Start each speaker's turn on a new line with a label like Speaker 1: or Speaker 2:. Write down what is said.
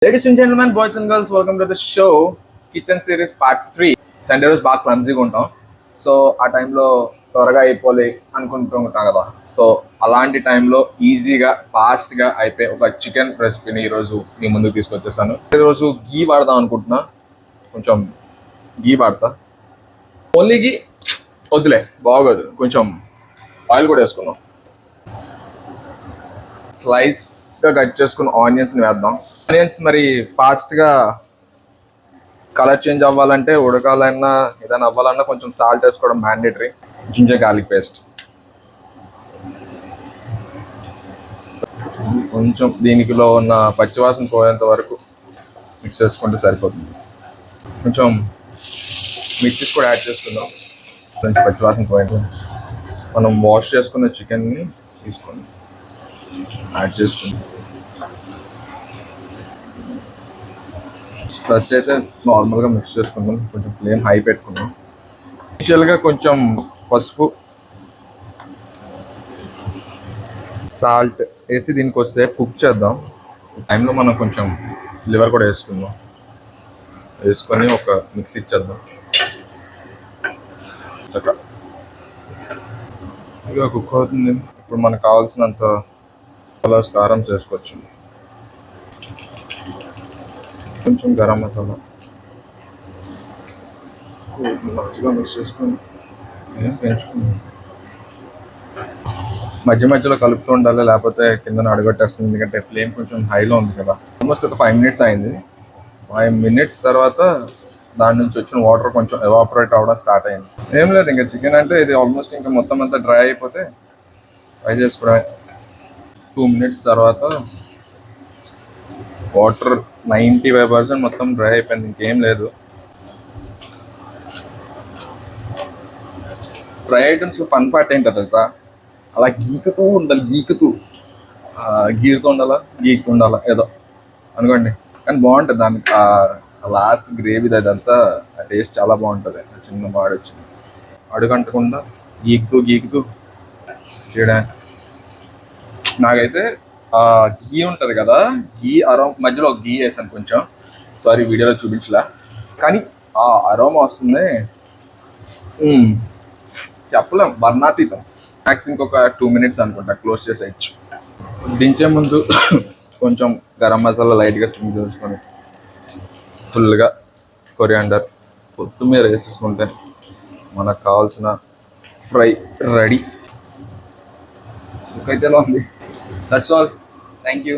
Speaker 1: Ladies and gentlemen, boys and girls, welcome to the show Kitchen Series Part 3. Sunday రోజు బాగా క్లమ్జీగా ఉంటాం. So ఆ టైంలో త్వరగా అయిపోలే అనుకుంటూ ఉంటాం కదా. సో అలాంటి టైంలో ఈజీగా ఫాస్ట్గా అయిపోయి ఒక చికెన్ రెసిపీని ఈరోజు మీ ముందుకు తీసుకొచ్చేసాను. ఈరోజు గీ వాడదాం అనుకుంటున్నా. కొంచెం గీ వాడతా. ఓన్లీ గీ వద్దులే, బాగోదు. కొంచెం ఆయిల్ కూడా వేసుకుందాం. స్లైస్గా కట్ చేసుకున్న ఆనియన్స్ని వేద్దాం. ఆనియన్స్ మరి ఫాస్ట్గా కలర్ చేంజ్ అవ్వాలంటే, ఉడకాలన్నా ఏదైనా అవ్వాలన్నా కొంచెం సాల్ట్ వేసుకోవడం మ్యాండేటరీ. జింజర్ గార్లిక్ పేస్ట్ కొంచెం దీనికిలో ఉన్న పచ్చివాసన పోయేంత వరకు మిక్స్ చేసుకుంటే సరిపోతుంది. కొంచెం మిర్చిస్ కూడా యాడ్ చేసుకుందాం. కొంచెం పచ్చివాసన పోయేంత మనం వాష్ చేసుకున్న చికెన్ని తీసుకుందాం, యాడ్ చేసుకుందాం. ఫస్ట్ అయితే నార్మల్గా మిక్స్ చేసుకుందాం. కొంచెం ఫ్లేమ్ హై పెట్టుకుందాం. ఇనిషియల్గా కొంచెం పసుపు, సాల్ట్ వేసి దీనికి వస్తే కుక్ చేద్దాం. టైంలో మనం కొంచెం లివర్ కూడా వేసుకుందాం. వేసుకొని ఒక మిక్స్ ఇచ్చేద్దాం. ఇక కుక్ అవుతుంది. ఇప్పుడు మనకు కావాల్సినంత కారం చేసుకోవచ్చు. కొంచెం గరం మసాలా మంచిగా మిక్స్ చేసుకొని పెంచుకుందాం. మధ్య మధ్యలో కలుపుతూ ఉండాలి, లేకపోతే కింద అడగొట్టేస్తుంది. ఎందుకంటే ఫ్లేమ్ కొంచెం హైలో ఉంది కదా. ఆల్మోస్ట్ ఒక 5 minutes అయింది. 5 minutes తర్వాత దాని నుంచి వచ్చిన వాటర్ కొంచెం ఎవాపరేట్ అవ్వడం స్టార్ట్ అయింది. ఏం లేదు, ఇంకా చికెన్ అంటే ఇది ఆల్మోస్ట్ ఇంకా మొత్తం అంతా డ్రై అయిపోతే ఫ్రై చేసుకోవడమే. 2 minutes తర్వాత వాటర్ 95% మొత్తం డ్రై అయిపోయింది, ఇంకేం లేదు. డ్రై ఐటమ్స్ ఫన్ పార్ట్ ఏంటో తెలుసా? అలా గీకుతూ ఉండాలి, గీరుతూ ఉండాలా ఏదో అనుకోండి. కానీ బాగుంటుంది. దానికి లాస్ట్ గ్రేవీ అదంతా టేస్ట్ చాలా బాగుంటుంది. చిన్న బాడీ వచ్చింది, అడుగంటకుండా గీకుతూ చేయడానికి. నాకైతే గీ ఉంటుంది కదా, గీ అరోమా మధ్యలో గీ వేసాను కొంచెం. సారీ, వీడియోలో చూపించలే, కానీ ఆ అరోమా వస్తుంది. చెప్పలేం, వర్ణాతీతం. మ్యాక్స్ ఇంకొక 2 minutes అనుకుంటా క్లోజ్ చేసేయచ్చు. దించే ముందు కొంచెం గరం మసాలా లైట్గా స్ప్రింగ్ చేసుకొని, ఫుల్గా కొరియాండర్, కొత్తిమీర వేసేసుకుంటే మనకు కావాల్సిన ఫ్రై రెడీ. ఇంకైతే ఎలా ఉంది? That's all. Thank you.